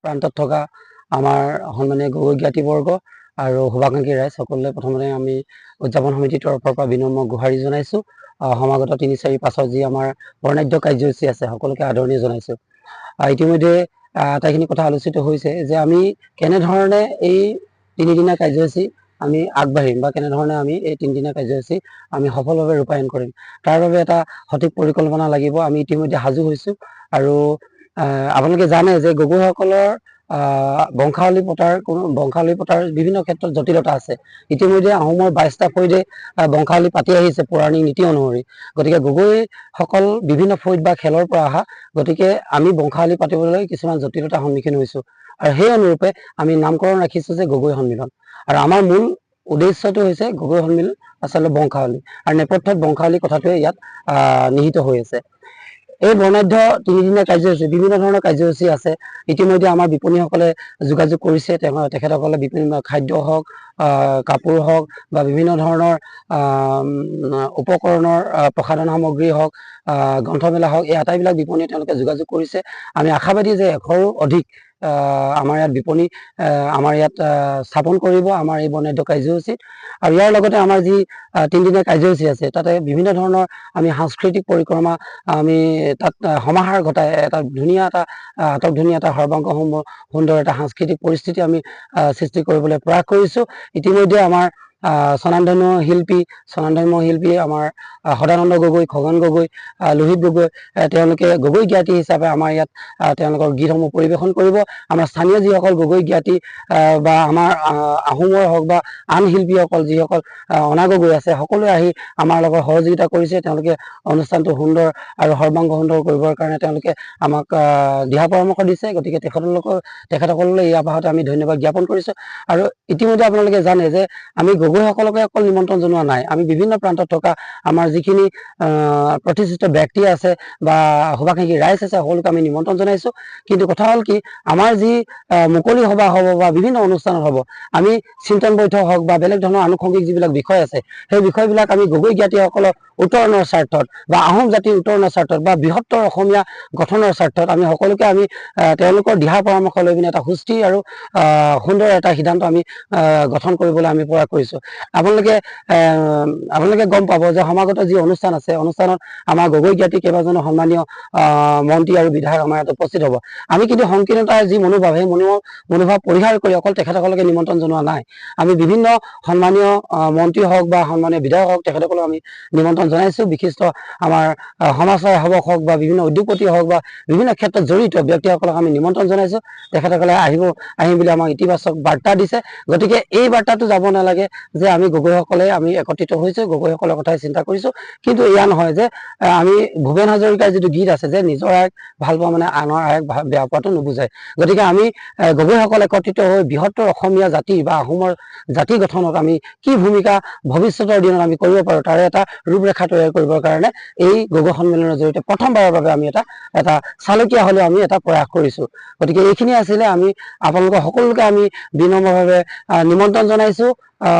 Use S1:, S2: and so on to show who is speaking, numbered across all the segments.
S1: প্ৰান্তত থকা আমাৰ সন্মানীয় গগৈ জ্ঞাতিবৰ্গ আৰু শুভাকাংক্ষী ৰাইজ সকলোৱে প্ৰথমতে আমি উদযাপন সমিতিৰ তৰফৰ পৰা বিনম্ৰ গুহাৰি জনাইছোঁ। সমাগত ৩-৪-৫ যি আমাৰ বৰ্ণাঢ্য কাৰ্যসূচী আছে সকলোকে আদৰণি জনাইছোঁ। ইতিমধ্যে আটাইখিনি কথা আলোচিত হৈছে যে আমি কেনেধৰণে এই 3 দিনীয়া কাৰ্যসূচী আমি আগবাঢ়িম বা কেনেধৰণে আমি এই 3 দিনীয়া কাৰ্যসূচী আমি সফলভাৱে ৰূপায়ণ কৰিম, তাৰ বাবে এটা সঠিক পৰিকল্পনা লাগিব। আমি ইতিমধ্যে সাজু হৈছোঁ আৰু আপোনালোকে জানে যে গগৈসকলৰ বংশাৱলী পতাৰ বিভিন্ন ক্ষেত্ৰত জটিলতা আছে। ইতিমধ্যে আহোমৰ 22টা ফৈদে বংশাৱলী পাতি আহিছে পৌৰাণিক নীতি অনুসৰি। গতিকে গগৈসকল বিভিন্ন ফৈদ বা খেলৰ পৰা অহা, গতিকে আমি বংশাৱলী পাতিবলৈ কিছুমান জটিলতাৰ সন্মুখীন হৈছোঁ আৰু সেই অনুৰূপে আমি নামকৰণ ৰাখিছোঁ যে গগৈ সন্মিলন। আৰু আমাৰ মূল উদ্দেশ্যটো হৈছে গগৈ সন্মিলন আচলতে বংশাৱলী আৰু নেপথ্যত বংশাৱলী কথাটোৱে ইয়াত নিহিত হৈ আছে। এই বৰ্ণাঢ্য 3 দিনীয়া কাৰ্যসূচী বিভিন্ন ধৰণৰ কাৰ্যসূচী আছে। ইতিমধ্যে আমাৰ বিপণীসকলে যোগাযোগ কৰিছে, তেখেতসকলে বিভিন্ন খাদ্য হওক, কাপোৰ হওক বা বিভিন্ন ধৰণৰ উপকৰণৰ প্ৰসাধন সামগ্ৰী হওক, গ্ৰন্থমেলা হওক, এই আটাইবিলাক বিপণীয়ে তেওঁলোকে যোগাযোগ কৰিছে। আমি আশাবাদী যে 100ৰো অধিক আমাৰ ইয়াত বিপণী আমাৰ ইয়াত স্থাপন কৰিব আমাৰ এই বৰ্ণাঢ্য কাৰ্যসূচীত। আৰু ইয়াৰ লগতে আমাৰ যি 3 দিনীয়া কাৰ্যসূচী আছে তাতে বিভিন্ন ধৰণৰ আমি সাংস্কৃতিক পৰিক্ৰমা আমি তাত সমাহাৰ ঘটাই এটা ধুনীয়া এটা সৰ্বাংগ সুন্দৰ এটা সাংস্কৃতিক পৰিস্থিতি আমি সৃষ্টি কৰিবলৈ প্ৰয়াস কৰিছোঁ। ইতিমধ্যে আমাৰ স্বনামধন্য শিল্পী আমাৰ সদানন্দ গগৈ, খগন গগৈ, লোহিত গগৈ, তেওঁলোকে গগৈ জ্ঞাতি হিচাপে আমাৰ ইয়াত তেওঁলোকৰ গীতসমূহ পৰিৱেশন কৰিব। আমাৰ স্থানীয় যিসকল গগৈ জ্ঞাতি বা আমাৰ আহোমৰ হওক বা আন শিল্পীসকল যিসকল অনা গগৈ আছে, সকলোৱে আহি আমাৰ লগত সহযোগিতা কৰিছে। তেওঁলোকে অনুষ্ঠানটো সুন্দৰ আৰু সৰ্বাংগ সুন্দৰ কৰিবৰ কাৰণে তেওঁলোকে আমাক দিহা পৰামৰ্শ দিছে। গতিকে তেখেতসকললৈ এই আৱাহতে আমি ধন্যবাদ জ্ঞাপন কৰিছোঁ। আৰু ইতিমধ্যে আপোনালোকে জানে যে আমি গগৈসকলকে অকল নিমন্ত্ৰণ জনোৱা নাই, আমি বিভিন্ন প্ৰান্তত থকা আমাৰ যিখিনি প্ৰতিষ্ঠিত ব্যক্তি আছে বা শুভাকাংক্ষী ৰাইজ আছে সকলোকে আমি নিমন্ত্ৰণ জনাইছোঁ। কিন্তু কথা হ'ল কি, আমাৰ যি মুকলি সভা হ'ব বা বিভিন্ন অনুষ্ঠানত হ'ব, আমি চিন্তন বৈঠক হওক বা বেলেগ ধৰণৰ আনুষংগিক যিবিলাক বিষয় আছে সেই বিষয়বিলাক আমি গগৈ জ্ঞাতিসকলক উত্তৰণৰ স্বাৰ্থত বা আহোম জাতিৰ উত্তৰণৰ স্বাৰ্থত বা বৃহত্তৰ অসমীয়া গঠনৰ স্বাৰ্থত আমি সকলোকে আমি তেওঁলোকৰ দিহা পৰামৰ্শ লৈ পিনে এটা সুস্থিৰ আৰু সুন্দৰ এটা সিদ্ধান্ত আমি গঠন কৰিবলৈ আমি প্ৰয়াস কৰিছোঁ। আপোনালোকে গম পাব যে সমাগত যি অনুষ্ঠান আছে, অনুষ্ঠানত আমাৰ গগৈ জ্ঞাতি কেইবাজনো সন্মানীয় মন্ত্ৰী আৰু বিধায়ক আমাৰ ইয়াত উপস্থিত হ'ব। আমি কিন্তু সংকীৰ্ণতাৰ যি মনোভাৱ, সেই মনোভাৱ পৰিহাৰ কৰি অকল তেখেতসকলকে নিমন্ত্ৰণ জনোৱা নাই। আমি বিভিন্ন সন্মানীয় মন্ত্ৰী হওক বা সন্মানীয় বিধায়ক হওক, তেখেতসকলক আমি নিমন্ত্ৰণ জনাইছোঁ। বিশিষ্ট আমাৰ সমাজৰ সেৱক হওক বা বিভিন্ন উদ্যোগপতি হওক বা বিভিন্ন ক্ষেত্ৰত জড়িত ব্যক্তিসকলক আমি নিমন্ত্ৰণ জনাইছোঁ। তেখেতসকলে আহিম বুলি আমাক ইতিবাচক বাৰ্তা দিছে। গতিকে এই বাৰ্তাটো যাব নালাগে যে আমি গগৈসকলে আমি একত্ৰিত হৈছোঁ, গগৈসকলৰ কথাই চিন্তা কৰিছোঁ। কিন্তু এয়া নহয় যে আমি ভূপেন হাজৰিকাৰ যিটো গীত আছে যে নিজৰ আইক ভাল পোৱা মানে আনৰ আইক বেয়া পোৱাটো নুবুজায়। গতিকে আমি গগৈসকল একত্ৰিত হৈ বৃহত্তৰ অসমীয়া জাতি বা আহোমৰ জাতি গঠনত আমি কি ভূমিকা ভৱিষ্যতৰ দিনত আমি কৰিব পাৰোঁ তাৰে এটা ৰূপৰেখা তৈয়াৰ কৰিবৰ কাৰণে এই গগৈ সন্মিলনৰ জৰিয়তে প্ৰথমবাৰৰ বাবে আমি এটা চালকীয়া হ'লেও আমি এটা প্ৰয়াস কৰিছোঁ। গতিকে এইখিনি আছিলে। আমি আপোনালোকক সকলোকে আমি বিনম্ৰভাৱে নিমন্ত্ৰণ জনাইছোঁ,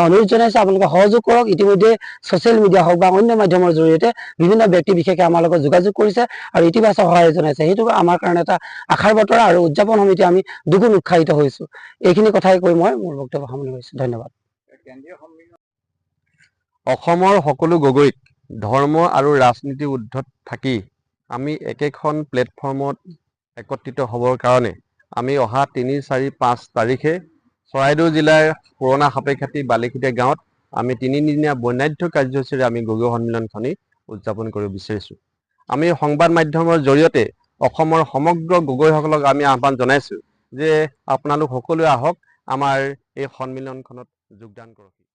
S1: অনুৰোধ জনাইছোঁ আপোনালোকে সহযোগ কৰক। ইতিমধ্যে ছ'চিয়েল মিডিয়া হওক বা অন্য মাধ্যমৰ জৰিয়তে বিভিন্ন ব্যক্তি বিশেষে আমাৰ লগত যোগাযোগ কৰিছে আৰু ইতিবাচক সহায় জনাইছে। সেইটো আমাৰ কাৰণে এটা আশাৰ বতৰা আৰু উদযাপন সমিতি আমি দুগুণ উৎসাহিত হৈছোঁ। এইখিনি কথাই কৈ মই মোৰ বক্তব্য সামৰণি মাৰিছোঁ। ধন্যবাদ।
S2: অসমৰ সকলো গগৈক ধৰ্ম আৰু ৰাজনীতিৰ ঊৰ্ধত থাকি আমি একেখন প্লেটফৰ্মত একত্ৰিত হ'বৰ কাৰণে আমি অহা 3-4-5 তাৰিখে চৰাইদেউ জিলাৰ পুৰণা সাপেখাতী বালিখিতে গাঁৱত আমি 3 দিনীয়া বৰ্ণাঢ্য কাৰ্যসূচীৰে আমি গগৈ সন্মিলনখনি উদযাপন কৰিব বিচাৰিছোঁ। আমি সংবাদ মাধ্যমৰ জৰিয়তে অসমৰ সমগ্ৰ গগৈসকলক আমি আহ্বান জনাইছোঁ যে আপোনালোক সকলোৱে আহক, আমাৰ এই সন্মিলনখনত যোগদান কৰক।